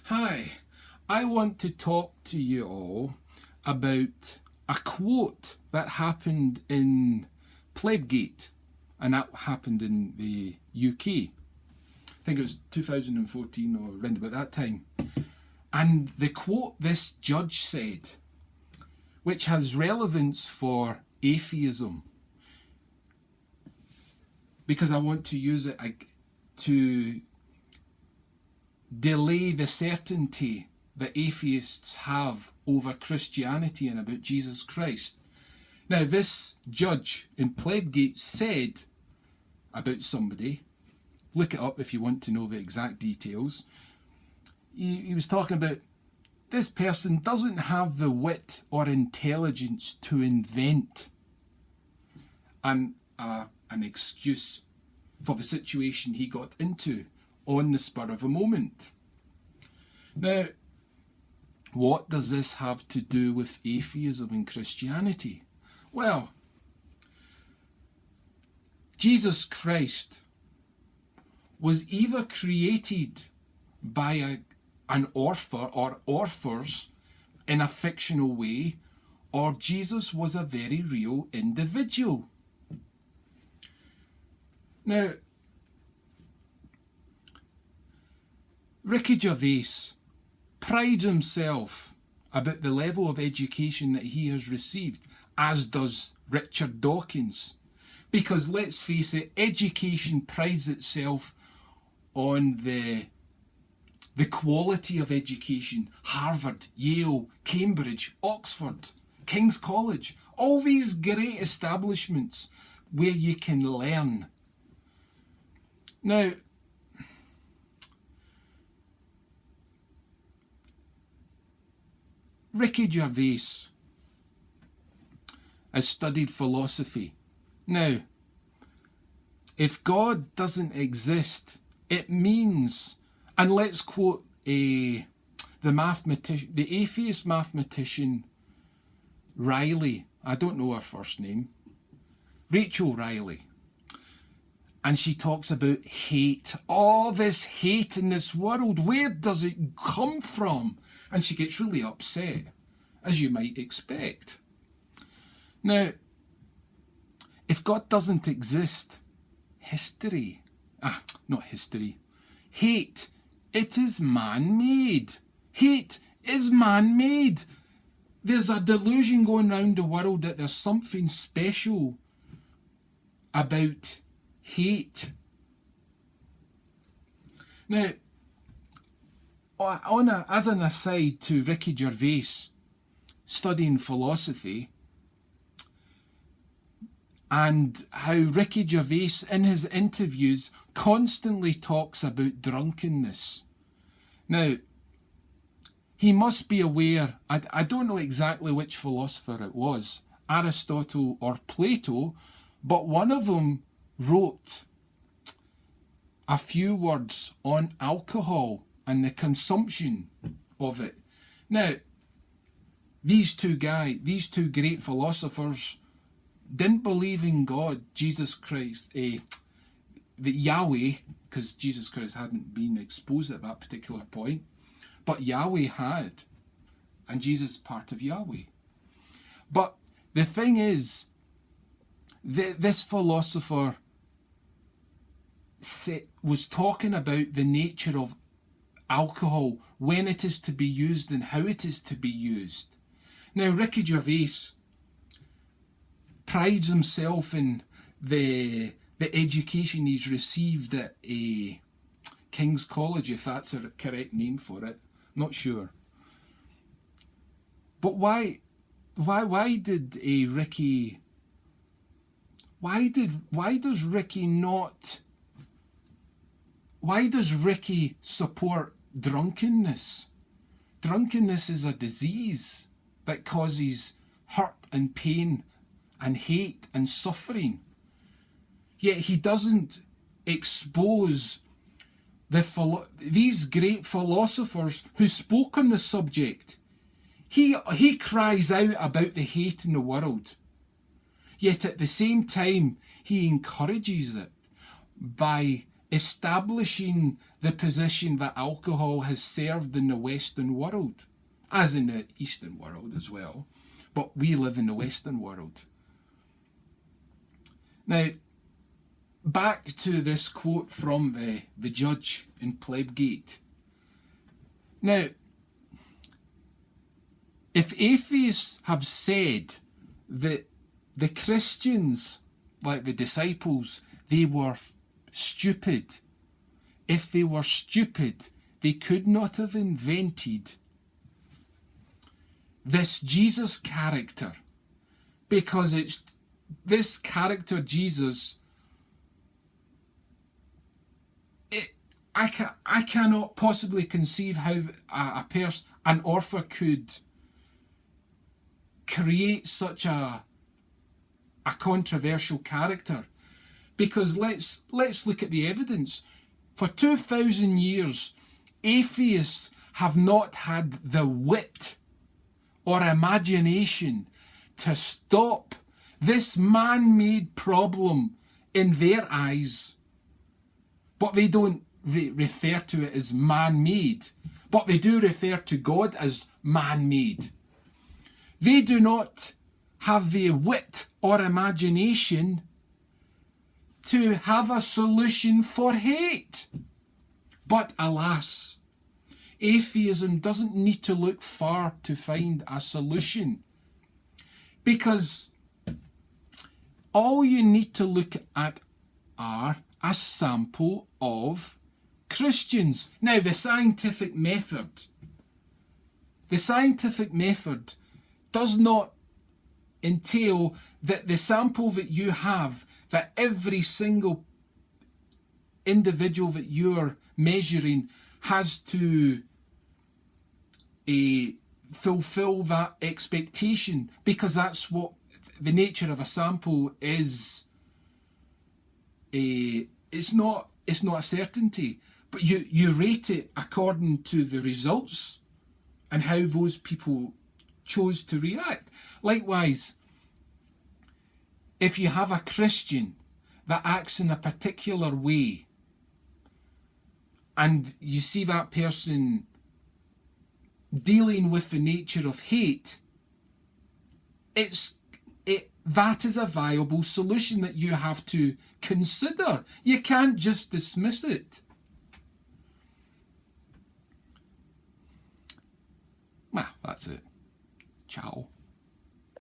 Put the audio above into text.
Hi, I want to talk to you all about a quote that happened in Plebgate, and that happened in the UK. I think it was 2014 or around about that time. And the quote this judge said, which has relevance for atheism, because I want to use it to delay the certainty that atheists have over Christianity and about Jesus Christ. Now, this judge in Plebgate said about somebody, look it up if you want to know the exact details. He was talking about this person doesn't have the wit or intelligence to invent an excuse for the situation he got into on the spur of a moment. Now, what does this have to do with atheism and Christianity? Well, Jesus Christ was either created by an author or authors in a fictional way, or Jesus was a very real individual. Now, Ricky Gervais prides himself about the level of education that he has received, as does Richard Dawkins. Because let's face it, education prides itself on the quality of education. Harvard, Yale, Cambridge, Oxford, King's College, all these great establishments where you can learn. Now, Ricky Gervais has studied philosophy. Now, if God doesn't exist, it means, and let's quote the atheist mathematician Riley, I don't know her first name, Rachel Riley, and she talks about hate. All this hate in this world, where does it come from? And she gets really upset, as you might expect. Now, if God doesn't exist, hate, it is man-made. Hate is man-made. There's a delusion going around the world that there's something special about hate. Now, as an aside to Ricky Gervais studying philosophy, and how Ricky Gervais in his interviews constantly talks about drunkenness. Now, he must be aware, I don't know exactly which philosopher it was, Aristotle or Plato, but one of them wrote a few words on alcohol and the consumption of it. Now, these two great philosophers didn't believe in God, Jesus Christ, the Yahweh, because Jesus Christ hadn't been exposed at that particular point, but Yahweh had, and Jesus is part of Yahweh. But the thing is, this philosopher was talking about the nature of alcohol, when it is to be used and how it is to be used. Now, Ricky Gervais prides himself in the education he's received at King's College, if that's a correct name for it. Not sure. But why does Ricky support drunkenness? Drunkenness is a disease that causes hurt and pain and hate and suffering. Yet he doesn't expose these great philosophers who spoke on the subject. He cries out about the hate in the world. Yet at the same time, he encourages it by establishing the position that alcohol has served in the Western world, as in the Eastern world as well. But we live in the Western world. Now, back to this quote from the judge in Plebgate. Now, if atheists have said that the Christians, like the disciples, they were stupid, if they were stupid, they could not have invented this Jesus character, because it's this character Jesus. I cannot possibly conceive how an author could create such a controversial character, because let's look at the evidence. For 2,000 years, atheists have not had the wit or imagination to stop this man-made problem in their eyes. But they don't refer to it as man-made, but they do refer to God as man-made. They do not have the wit or imagination to have a solution for hate. But alas, atheism doesn't need to look far to find a solution, because all you need to look at are a sample of Christians. Now, the scientific method does not entail that the sample that you have, that every single individual that you're measuring has to fulfill that expectation, because that's what the nature of a sample is. It's not a certainty, but you rate it according to the results and how those people chose to react. Likewise, if you have a Christian that acts in a particular way, and you see that person dealing with the nature of hate, that is a viable solution that you have to consider. You can't just dismiss it. Well, that's it. Ciao.